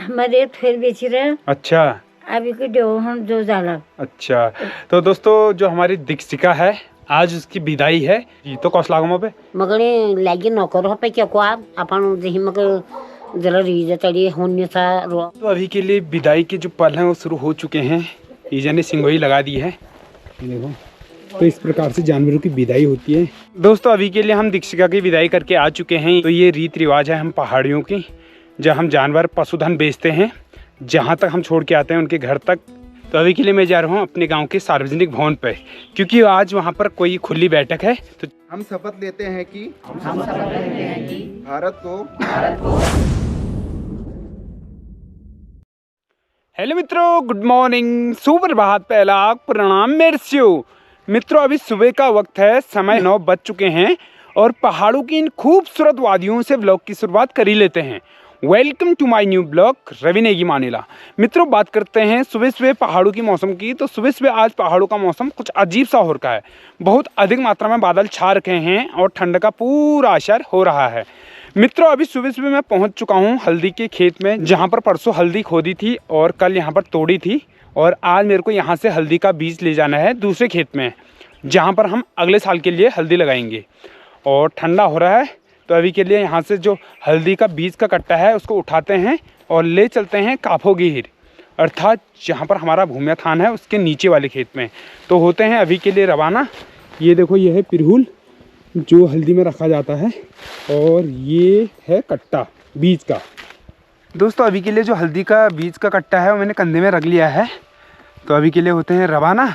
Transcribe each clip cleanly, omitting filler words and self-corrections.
हमारे फिर बेची रहे। अच्छा अभी के डेढ़ जो जाला। अच्छा, तो दोस्तों जो हमारी दीक्षिका है आज उसकी विदाई है जी, तो कौस लागों पे मगने लागी नौकर हो पे क्या को आप अपन जही मग जरा रीज तड़ी होने सा रो। तो अभी के लिए विदाई के जो पल हैं वो शुरू हो चुके हैं। ईजा ने सिंगोई लगा दी है, देखो। तो इस प्रकार से जानवरों की विदाई होती है। दोस्तों अभी के लिए हम दीक्षिका की विदाई करके आ चुके हैं। तो ये रीत रिवाज है हम पहाड़ियों की, जहाँ हम जानवर पशुधन बेचते हैं, जहाँ तक हम छोड़ के आते हैं उनके घर तक। तो अभी के लिए मैं जा रहा हूँ अपने गांव के सार्वजनिक भवन पर, क्योंकि आज वहाँ पर कोई खुली बैठक है। तो हम शपथ लेते हैं कि भारत को हेलो मित्रों, गुड मॉर्निंग, सुप्रभात, पहला प्रणाम मेरसियो। मित्रों अभी सुबह का वक्त है, समय 9 बज चुके हैं और पहाड़ों की इन खूबसूरत वादियों से ब्लॉग की शुरुआत कर ही लेते हैं। Welcome to my new blog Ravi Negi मानिला। मित्रों बात करते हैं सुबह सुबह पहाड़ों की मौसम की। तो सुबह सुबह आज पहाड़ों का मौसम कुछ अजीब सा हो रखा है। बहुत अधिक मात्रा में बादल छा रखे हैं और ठंड का पूरा असर हो रहा है। मित्रों अभी सुबह सुबह मैं पहुंच चुका हूं हल्दी के खेत में, जहां पर परसों हल्दी खोदी थी और कल यहां पर तोड़ी थी। और आज मेरे को यहां से हल्दी का बीज ले जाना है दूसरे खेत में, जहां पर हम अगले साल के लिए हल्दी लगाएंगे। और ठंडा हो रहा है, तो अभी के लिए यहाँ से जो हल्दी का बीज का कट्टा है उसको उठाते हैं और ले चलते हैं काफोगीर, अर्थात जहाँ पर हमारा भूमिया थान है उसके नीचे वाले खेत में। तो होते हैं अभी के लिए रवाना। ये देखो, ये है पिरहुल जो हल्दी में रखा जाता है, और ये है कट्टा बीज का। दोस्तों अभी के लिए जो हल्दी का बीज का कट्टा है वो मैंने कंधे में रख लिया है। तो अभी के लिए होते हैं रवाना,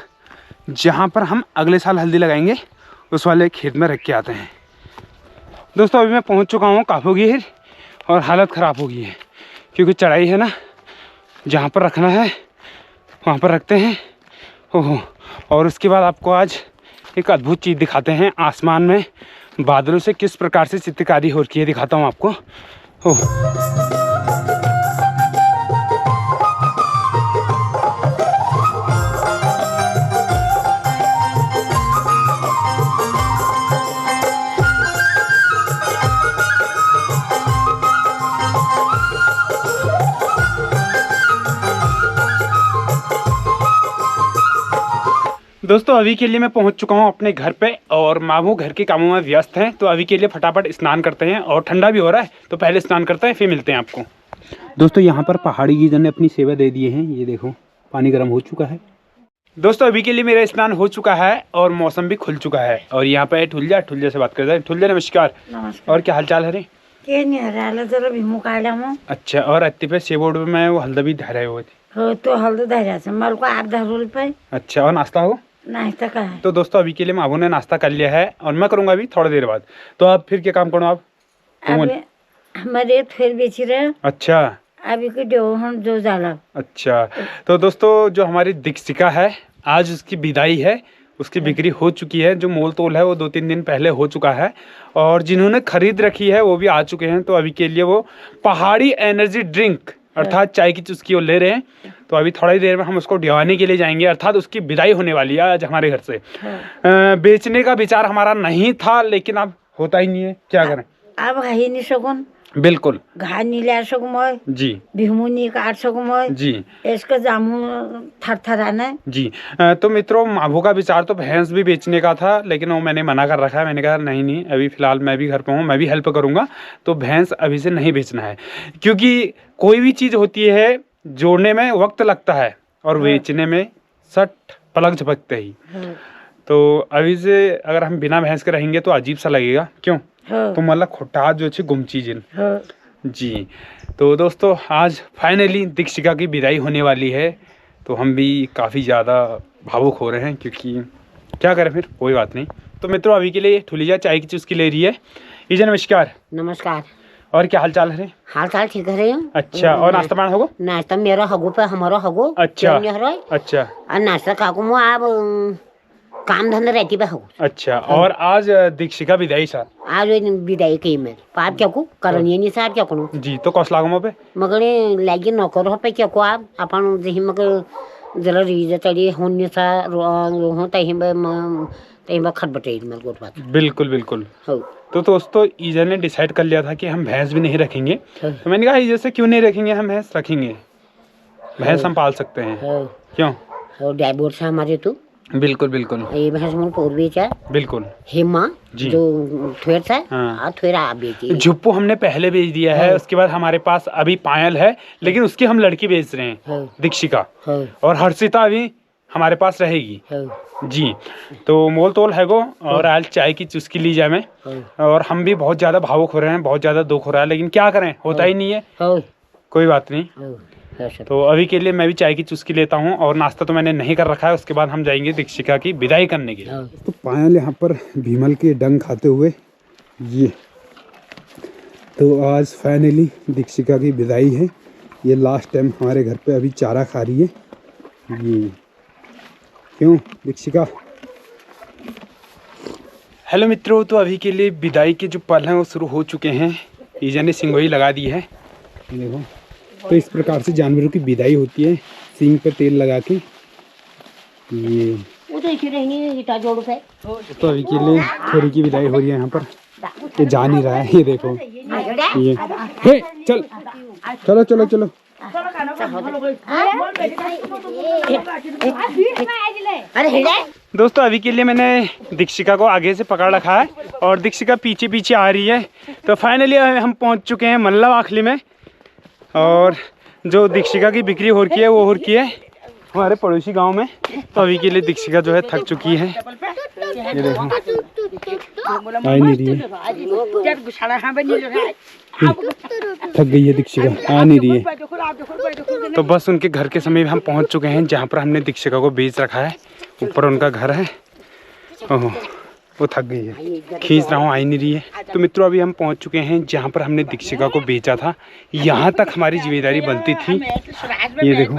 जहाँ पर हम अगले साल हल्दी लगाएंगे उस वाले खेत में रख के आते हैं। दोस्तों अभी मैं पहुंच चुका हूं काफोगीर और हालत ख़राब हो गई है, क्योंकि चढ़ाई है ना, जहां पर रखना है वहां पर रखते हैं। ओहो, और उसके बाद आपको आज एक अद्भुत चीज़ दिखाते हैं। आसमान में बादलों से किस प्रकार से चित्रकारी हो रही है दिखाता हूं आपको। ओह, दोस्तों अभी के लिए मैं पहुंच चुका हूं अपने घर पे और मामू घर के कामों में व्यस्त हैं। तो अभी के लिए फटाफट स्नान करते हैं, और ठंडा भी हो रहा है तो पहले स्नान करते हैं, फिर मिलते हैं आपको। दोस्तों यहाँ पर पहाड़ी गीदड़ ने अपनी सेवा दे दी है। ये देखो पानी गर्म हो चुका है। दोस्तों अभी के लिए मेरा स्नान हो चुका है और मौसम भी खुल चुका है। और यहाँ पे ठुल्जा से बात करते हैं। ठुल्जा नमस्कार। नमस्कार। और क्या हाल चाल है रे? जरा भीमू काढला मग अच्छा, और अत्ती पे सेबोर्ड में वो हल्दा भी धरे हुए थे। हो तो हल्द धरायचं मला को आप 10 रुपये अच्छा, और नाश्ता हो? नाश्ता का है। तो दोस्तों अभी के लिए मामू ने नाश्ता कर लिया है और मैं करूंगा अभी थोड़ी देर बाद। तो आप फिर क्या काम करो आप? अभी हमारे फिर बेची रहे। अच्छा अभी के डेढ़ जो जाला। अच्छा, तो दोस्तों जो हमारी दीक्षिका है आज उसकी विदाई है। उसकी बिक्री हो चुकी है, जो मोल तोल है वो 2-3 दिन पहले हो चुका है, और जिन्होंने खरीद रखी है वो भी आ चुके हैं। तो अभी के लिए वो पहाड़ी एनर्जी ड्रिंक अर्थात चाय की चुस्की वो ले रहे हैं। तो अभी थोड़ी देर में हम उसको ढिवाने के लिए जाएंगे, अर्थात उसकी विदाई होने वाली है आज हमारे घर से। बेचने का विचार हमारा नहीं था, लेकिन अब होता ही नहीं है, क्या करें। अब घाई नहीं सकून, बिल्कुल घा नहीं ले सकूँ जी, भीमू नहीं काट सकूँ जी, इसका जामू थर आना जी। तो मित्रों माभू का विचार तो भैंस भी बेचने का था, लेकिन वो मैंने मना कर रखा है। मैंने कहा नहीं अभी फ़िलहाल मैं भी घर पर हूँ, मैं भी हेल्प करूँगा, तो भैंस अभी से नहीं बेचना है। क्योंकि कोई भी चीज़ होती है जोड़ने में वक्त लगता है और बेचने में सट पलक झपकते ही। तो अभी से अगर हम बिना भैंस के रहेंगे तो अजीब सा लगेगा, क्यों? तो मतलब खोटा जो है गुम चीज़ जी। तो दोस्तों आज फाइनली दीक्षिका की विदाई होने वाली है, तो हम भी काफ़ी ज़्यादा भावुक हो रहे हैं, क्योंकि क्या करें, फिर कोई बात नहीं। तो मित्रों अभी के लिए ठुलिया चाय की चुस्की ले रही है। ईजा नमस्कार। नमस्कार। और क्या हाल चाल है? हाल चाल ठीक है। अच्छा, और नाश्ता पानी होगो? नाश्ता मेरा हगो पे हमारा हगो। अच्छा अच्छा, और नाश्ता काकू मो आप काम धंधा रहती पे हगो। अच्छा, और आज दीक्षिका विदाई सर आज विदाई कही मैं पाप क्या को करनी नहीं सार क्या करूँ जी। तो कौस लागो पे मगने लागी नौकर हो पे क्या को आप अपन जही मग जरा रीज तड़ी होने सा रो तही तो एक बार खट बटेरी मेरे को बात बिल्कुल बिल्कुल। हो तो दोस्तों ईजा ने डिसाइड कर लिया था कि हम भैंस भी नहीं रखेंगे। हाँ। तो मैंने कहा ईजा से क्यों नहीं रखेंगे, हम भैंस रखेंगे, भैंस हम पाल सकते हैं। हो क्यों? हो डायबोर्ड से हमारे तो बिल्कुल बिल्कुल ये भैंस मोर पोर बेचा बिल्कुल। हेमा जी। जो थ्वेर था हाँ। थ्वेरा आप बेची झुप्पू हमने पहले बेच दिया है, हाँ। उसके बाद हमारे पास अभी पायल है, लेकिन उसकी हम लड़की बेच रहे हैं, हाँ। दीक्षिका। हो और हर्षिता भी हमारे पास रहेगी। हो जी। तो मोल तोल है गो, और आज चाय की चुस्की ली जाए मैं। हो और हम भी बहुत ज़्यादा भावुक हो रहे हैं, बहुत ज़्यादा दुख हो रहा है, लेकिन क्या करें, होता ही नहीं है। हो कोई बात नहीं। हो सर तो अभी के लिए मैं भी चाय की चुस्की लेता हूँ, और नाश्ता तो मैंने नहीं कर रखा है, उसके बाद हम जाएंगे दीक्षिका की विदाई करने के लिए। हो तो पायल यहाँ पर भीमल के डंग खाते हुए ये, तो आज फाइनली दीक्षिका की विदाई है। ये लास्ट टाइम हमारे घर पे अभी चारा खा रही है ये। क्यों दीक्षिका? हेलो मित्रों, तो अभी के लिए विदाई के जो पल हैं वो शुरू हो चुके हैं। ईजा ने सिंगोई लगा दी है, देखो। तो इस प्रकार से जानवरों की विदाई होती है, सींग पे तेल लगा के ये। वो तो इसी रहनी इटा जोड़ पे तो अभी के लिए थोड़ी की विदाई हो रही है यहाँ पर। ये जा नहीं रहा है, ये देखो ये। हे चल, चलो चलो चलो। अरे हिड़े दोस्तों अभी के लिए मैंने दीक्षिका को आगे से पकड़ रखा है, और दीक्षिका पीछे पीछे आ रही है। तो फाइनली हम पहुंच चुके हैं मल्ला आखली में, और जो दीक्षिका की बिक्री हो रही है वो हो रही है हमारे पड़ोसी गांव में। तो अभी के लिए दीक्षिका जो है थक चुकी है, ये देखो आ नहीं रही है, थक गई है दीक्षिका, आ नहीं रही है। तो बस उनके घर के समीप हम पहुंच चुके हैं, जहां पर हमने दीक्षिका को बेच रखा है। ऊपर उनका घर है। ओहो, वो थक गई है, खींच रहा हूँ, आ ही नहीं रही है। तो मित्रों अभी हम पहुंच चुके हैं जहां पर हमने दीक्षिका को बेचा था। यहाँ तक हमारी जिम्मेदारी बनती थी, ये देखो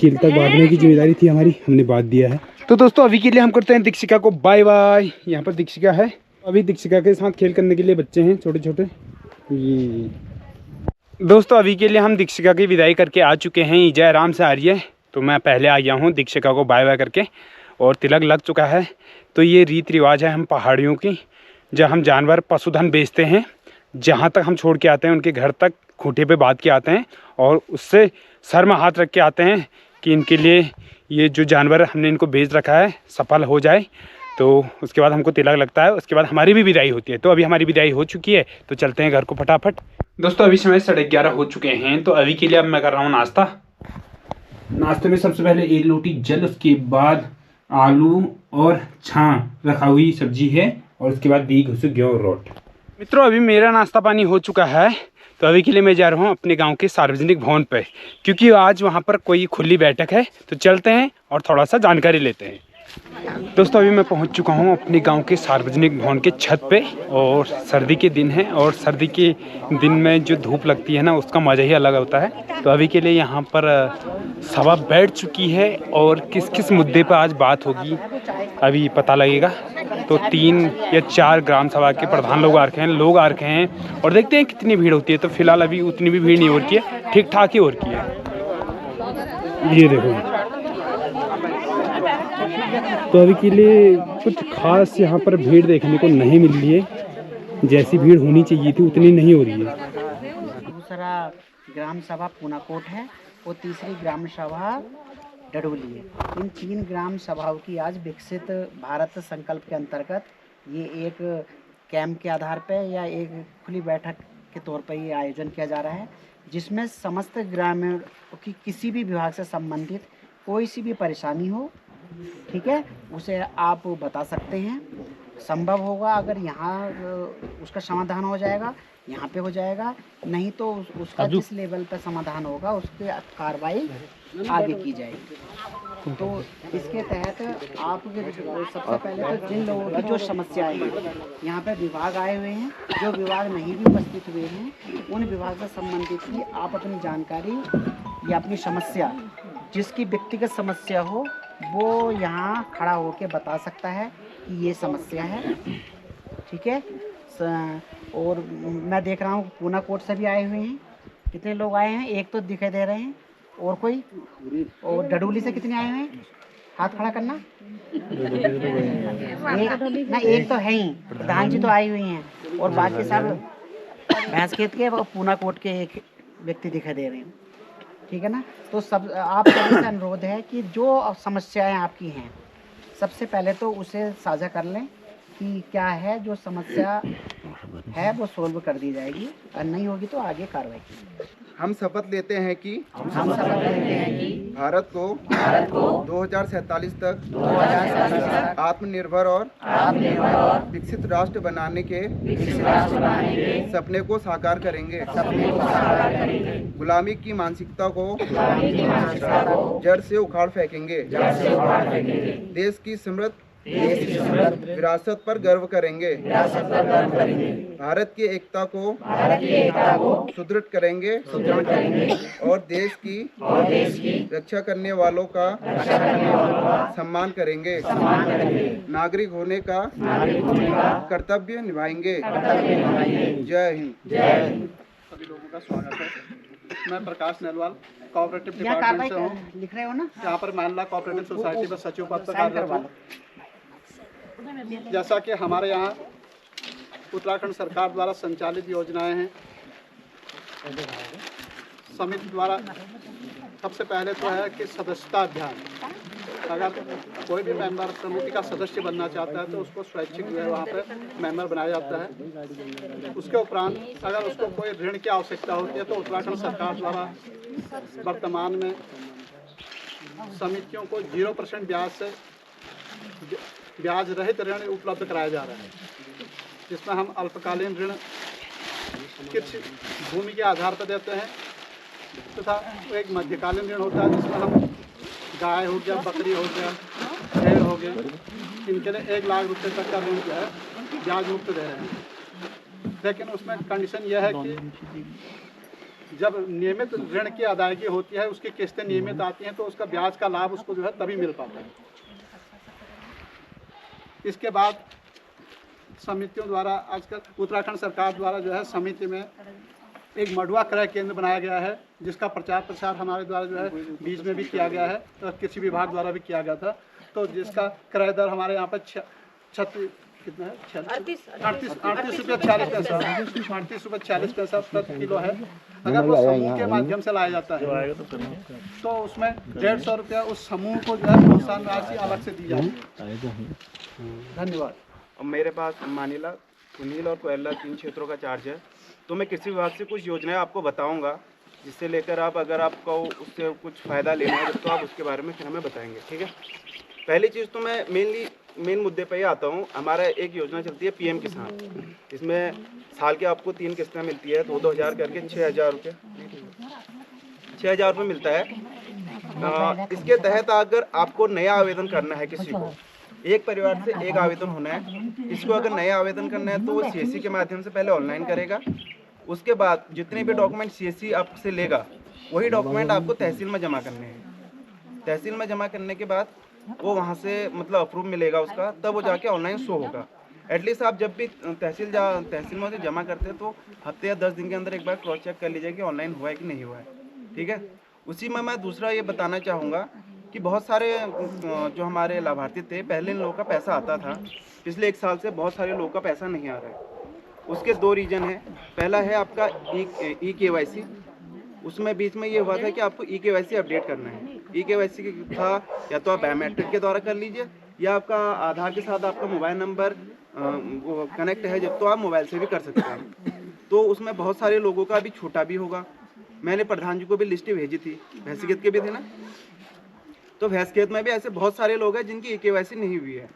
किल तक बांधने की जिम्मेदारी थी हमारी, हमने बांध दिया है। तो दोस्तों अभी के लिए हम करते हैं दीक्षिका को बाय बाय। यहाँ पर दीक्षिका है, अभी दीक्षिका के साथ खेल करने के लिए बच्चे हैं छोटे छोटे ये। दोस्तों अभी के लिए हम दीक्षिका की विदाई करके आ चुके हैं, ईजा आराम से आ रही है। तो मैं पहले आ गया हूँ दीक्षिका को बाय बाय करके, और तिलक लग चुका है। तो ये रीत रिवाज है हम पहाड़ियों की, जब हम जानवर पशुधन बेचते हैं, जहाँ तक हम छोड़ के आते हैं उनके घर तक खूंटे पे बांध के आते हैं, और उससे सर में हाथ रख के आते हैं कि इनके लिए ये जो जानवर हमने इनको बेच रखा है सफल हो जाए। तो उसके बाद हमको तिलक लगता है, उसके बाद हमारी भी विदाई होती है। तो अभी हमारी विदाई हो चुकी है, तो चलते हैं घर को फटाफट। दोस्तों अभी समय 11:30 हो चुके हैं। तो अभी के लिए अब मैं कर रहा हूँ नाश्ता। नाश्ते में सबसे पहले 1 लोटी जल, उसके बाद आलू और छाँ रखा हुई सब्जी है, और उसके बाद दी घुसु गेहूं रोट। मित्रों अभी मेरा नाश्ता पानी हो चुका है। तो अभी के लिए मैं जा रहा हूँ अपने गांव के सार्वजनिक भवन पे, क्योंकि आज वहाँ पर कोई खुली बैठक है। तो चलते हैं और थोड़ा सा जानकारी लेते हैं। दोस्तों अभी मैं पहुंच चुका हूं अपने गांव के सार्वजनिक भवन के छत पे, और सर्दी के दिन है, और सर्दी के दिन में जो धूप लगती है ना, उसका मज़ा ही अलग होता है। तो अभी के लिए यहां पर सभा बैठ चुकी है, और किस किस मुद्दे पर आज बात होगी अभी पता लगेगा। तो 3 या 4 ग्राम सभा के प्रधान लोग आ रखे हैं, और देखते हैं कितनी भीड़ होती है। तो फिलहाल अभी उतनी भी भीड़ नहीं हो रही है, ठीक ठाक ही हो रही है। ये देखो, तो अभी के लिए कुछ खास यहाँ पर भीड़ देखने को नहीं मिल रही है, जैसी भीड़ होनी चाहिए थी उतनी नहीं हो रही है। दूसरा ग्राम सभा पूनाकोट है, और तीसरी ग्राम सभा डडोली है। इन 3 ग्राम सभाओं की आज विकसित भारत संकल्प के अंतर्गत ये एक कैंप के आधार पर या एक खुली बैठक के तौर पर ये आयोजन किया जा रहा है, जिसमें समस्त ग्रामीण की किसी भी विभाग से संबंधित कोई सी भी परेशानी हो, ठीक है, उसे आप बता सकते हैं। संभव होगा अगर यहाँ उसका समाधान हो जाएगा, यहाँ पे हो जाएगा, नहीं तो उसका जिस लेवल पर समाधान होगा उसकी कार्रवाई आगे की जाएगी। तो इसके तहत आप सबसे पहले तो जिन लोगों की जो समस्याएं हैं, यहाँ पे विभाग आए हुए हैं, जो विभाग नहीं भी उपस्थित हुए हैं, उन विभाग से संबंधित ही आप अपनी जानकारी या अपनी समस्या, जिसकी व्यक्तिगत समस्या हो, वो यहाँ खड़ा होकर बता सकता है कि ये समस्या है, ठीक है। और मैं देख रहा हूँ पूनाकोट से भी आए हुए हैं। कितने लोग आए हैं? एक तो दिखाई दे रहे हैं, और कोई? और डडोली से कितने आए हुए हैं? हाथ खड़ा करना। एक तो है ही, प्रधान जी तो आई हुई हैं और बाकी सब भैंस खेत के और पूना कोट के एक व्यक्ति दिखाई दे रहे हैं, ठीक है ना। तो सब आप सभी से अनुरोध है कि जो समस्याएं आपकी हैं सबसे पहले तो उसे साझा कर लें कि क्या है, जो समस्या है वो सोल्व कर दी जाएगी और नहीं होगी तो आगे कार्रवाई की। हम शपथ लेते हैं कि भारत को 2047 तक आत्मनिर्भर और विकसित राष्ट्र बनाने के सपने को साकार करेंगे। गुलामी की मानसिकता को जड़ से उखाड़ फेंकेंगे। देश की समृद्ध विरासत पर गर्व करेंगे। भारत की एकता को सुदृढ़ करेंगे और देश की रक्षा करने वालों का सम्मान करेंगे। नागरिक होने का कर्तव्य निभाएंगे। जय हिंद। सभी लोगों का स्वागत है। मैं प्रकाश नेलवाल कोऑपरेटिव डिपार्टमेंट से हूँ। लिख रहे हो ना? यहाँ पर मानला कोऑपरेटिव सोसाइटी में सचिव पद पर कार्यरत हूँ। जैसा कि हमारे यहाँ उत्तराखंड सरकार द्वारा संचालित योजनाएं हैं, समिति द्वारा सबसे पहले तो है कि सदस्यता अभियान। अगर कोई भी मेंबर समिति का सदस्य बनना चाहता है तो उसको स्वैच्छिक जो है वहाँ पे मेंबर बनाया जाता है। उसके उपरांत अगर उसको कोई ऋण की आवश्यकता होती है तो उत्तराखंड सरकार द्वारा वर्तमान में समितियों को 0% ब्याज से ब्याज रहित ऋण उपलब्ध कराया जा रहा है, जिसमें हम अल्पकालीन ऋण कृषि भूमि के आधार पर देते हैं तथा एक मध्यकालीन ऋण होता है जिसमें हम गाय हो गया, बकरी हो गया, भेड़ हो गया, इनके लिए 1 लाख रुपए तक का ऋण जो है ब्याज मुक्त दे रहे हैं। लेकिन उसमें कंडीशन यह है कि जब नियमित ऋण की अदायगी होती है, उसकी किस्तें नियमित आती हैं तो उसका ब्याज का लाभ उसको जो है तभी मिल पाता है। इसके बाद समितियों द्वारा आजकल उत्तराखंड सरकार द्वारा जो है समिति में एक मडुआ क्रय केंद्र बनाया गया है, जिसका प्रचार प्रसार हमारे द्वारा जो है बीच में भी किया गया है और कृषि विभाग द्वारा भी किया गया था। तो जिसका क्रय दर हमारे यहाँ पर 38 कितना है 38 रुपये 40 पैसा 38 रुपये 40 पैसा प्रति किलो है। अगर वो समूह के माध्यम से लाया जाता है तो उसमें 150 रुपया उस समूह को जो है प्रोत्साहन राशि अलग से दी जाती है। धन्यवाद। और मेरे पास मानिला, सुनील और कोयला 3 क्षेत्रों का चार्ज है। तो मैं कृषि विभाग से कुछ योजनाएं आपको बताऊंगा, जिससे लेकर आप अगर आपको उससे कुछ फ़ायदा लेना है तो आप उसके बारे में फिर हमें बताएंगे, ठीक है। पहली चीज़ तो मैं मेन मुद्दे पे ही आता हूँ। हमारा एक योजना चलती है PM किसान। इसमें साल के आपको 3 किस्तें मिलती है, 2-2 हज़ार करके 6,000 रुपये 6,000 रुपये मिलता है। इसके तहत अगर आपको नया आवेदन करना है, किसी को एक परिवार से एक आवेदन होना है, इसको अगर नया आवेदन करना है तो वो CSC के माध्यम से पहले ऑनलाइन करेगा। उसके बाद जितने भी डॉक्यूमेंट CSC आपसे लेगा वही डॉक्यूमेंट आपको तहसील में जमा करने हैं। तहसील में जमा करने के बाद वो वहाँ से मतलब अप्रूव मिलेगा उसका, तब वो जाके ऑनलाइन शो होगा। एटलीस्ट आप जब भी तहसील में जमा करते हैं तो हफ्ते या 10 दिन के अंदर एक बार क्रॉस चेक कर लीजिए कि ऑनलाइन हुआ है कि नहीं हुआ है, ठीक है। उसी में मैं दूसरा ये बताना चाहूँगा कि बहुत सारे जो हमारे लाभार्थी थे, पहले इन लोगों का पैसा आता था, पिछले 1 साल से बहुत सारे लोगों का पैसा नहीं आ रहा है। उसके 2 रीज़न हैं। पहला है आपका EKYC। उसमें बीच में ये हुआ था कि आपको EKYC अपडेट करना है। EKYC था या तो आप बायोमेट्रिक के द्वारा कर लीजिए या आपका आधार के साथ आपका मोबाइल नंबर वो कनेक्ट है जब तो आप मोबाइल से भी कर सकते हैं। तो उसमें बहुत सारे लोगों का अभी छूटा भी होगा। मैंने प्रधान जी को भी लिस्ट भेजी थी, भैंसीखेत के भी थे ना, तो भैंसखेत में भी ऐसे बहुत सारे लोग हैं जिनकी EKYC नहीं हुई है,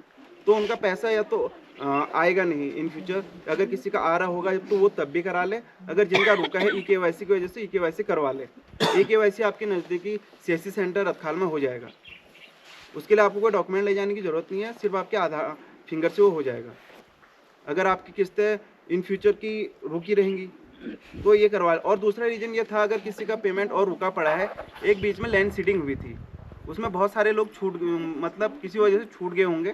तो उनका पैसा या तो आएगा नहीं इन फ्यूचर। अगर किसी का आ रहा होगा तो वो तब भी करा ले, अगर जिनका रुका है EKYC की वजह से EKYC करवा ले। EKYC आपके नज़दीकी CSC सेंटर रतखाल में हो जाएगा। उसके लिए आपको कोई डॉक्यूमेंट ले जाने की ज़रूरत नहीं है, सिर्फ आपके आधार फिंगर से वो हो जाएगा। अगर आपकी किस्तें इन फ्यूचर की रुकी रहेंगी तो ये करवा। और दूसरा रीज़न ये था, अगर किसी का पेमेंट और रुका पड़ा है, एक बीच में लैंड सीडिंग हुई थी, उसमें बहुत सारे लोग मतलब किसी वजह से छूट गए होंगे,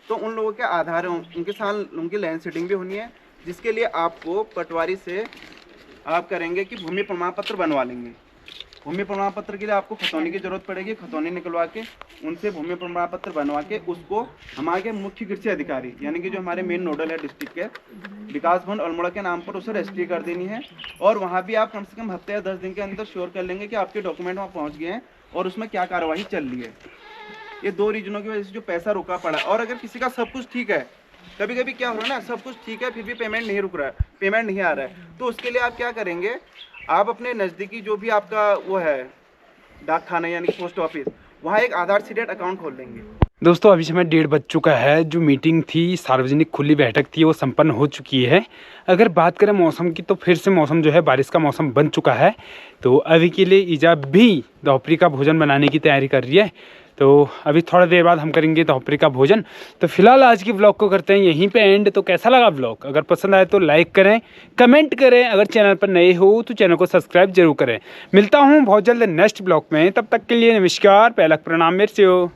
तो उन लोगों के आधार उनके साथ उनकी लैंड सीडिंग भी होनी है, जिसके लिए आपको पटवारी से आप करेंगे कि भूमि प्रमाण पत्र बनवा लेंगे। भूमि प्रमाण पत्र के लिए आपको खतौनी की जरूरत पड़ेगी। खतौनी निकलवा के उनसे भूमि प्रमाण पत्र बनवा के उसको हमारे मुख्य कृषि अधिकारी यानी कि जो हमारे मेन नोडल है डिस्ट्रिक्ट के, विकास भवन अल्मोड़ा के नाम पर उसे रजिस्ट्री कर देनी है। और वहाँ भी आप कम से कम हफ्ते या 10 दिन के अंदर श्योर कर लेंगे कि आपके डॉक्यूमेंट वहाँ पहुँच गए हैं और उसमें क्या कार्रवाई चल रही है। ये 2 रीजनों की वजह से जो पैसा रुका पड़ा है। और अगर किसी का सब कुछ ठीक है, कभी कभी क्या हो रहा है ना, सब कुछ ठीक है फिर भी पेमेंट नहीं रुक रहा है, पेमेंट नहीं आ रहा है, तो उसके लिए आप क्या करेंगे, आप अपने नज़दीकी जो भी आपका वो है डाक खाना यानी कि पोस्ट ऑफिस, वहाँ एक आधार सीडेड अकाउंट खोल लेंगे। दोस्तों अभी समय 1:30 बज चुका है। जो मीटिंग थी, सार्वजनिक खुली बैठक थी, वो संपन्न हो चुकी है। अगर बात करें मौसम की तो फिर से मौसम जो है बारिश का मौसम बन चुका है। तो अभी के लिए ईजा भी दोपहरी का भोजन बनाने की तैयारी कर रही है। तो अभी थोड़ा देर बाद हम करेंगे दोपहरी का भोजन। तो फिलहाल आज की व्लॉग को करते हैं यहीं पे एंड। तो कैसा लगा व्लॉग? अगर पसंद आए तो लाइक करें, कमेंट करें, अगर चैनल पर नए हो तो चैनल को सब्सक्राइब जरूर करें। मिलता हूँ बहुत जल्द नेक्स्ट व्लॉग में, तब तक के लिए नमस्कार, पहला प्रणाम मेरे से हो।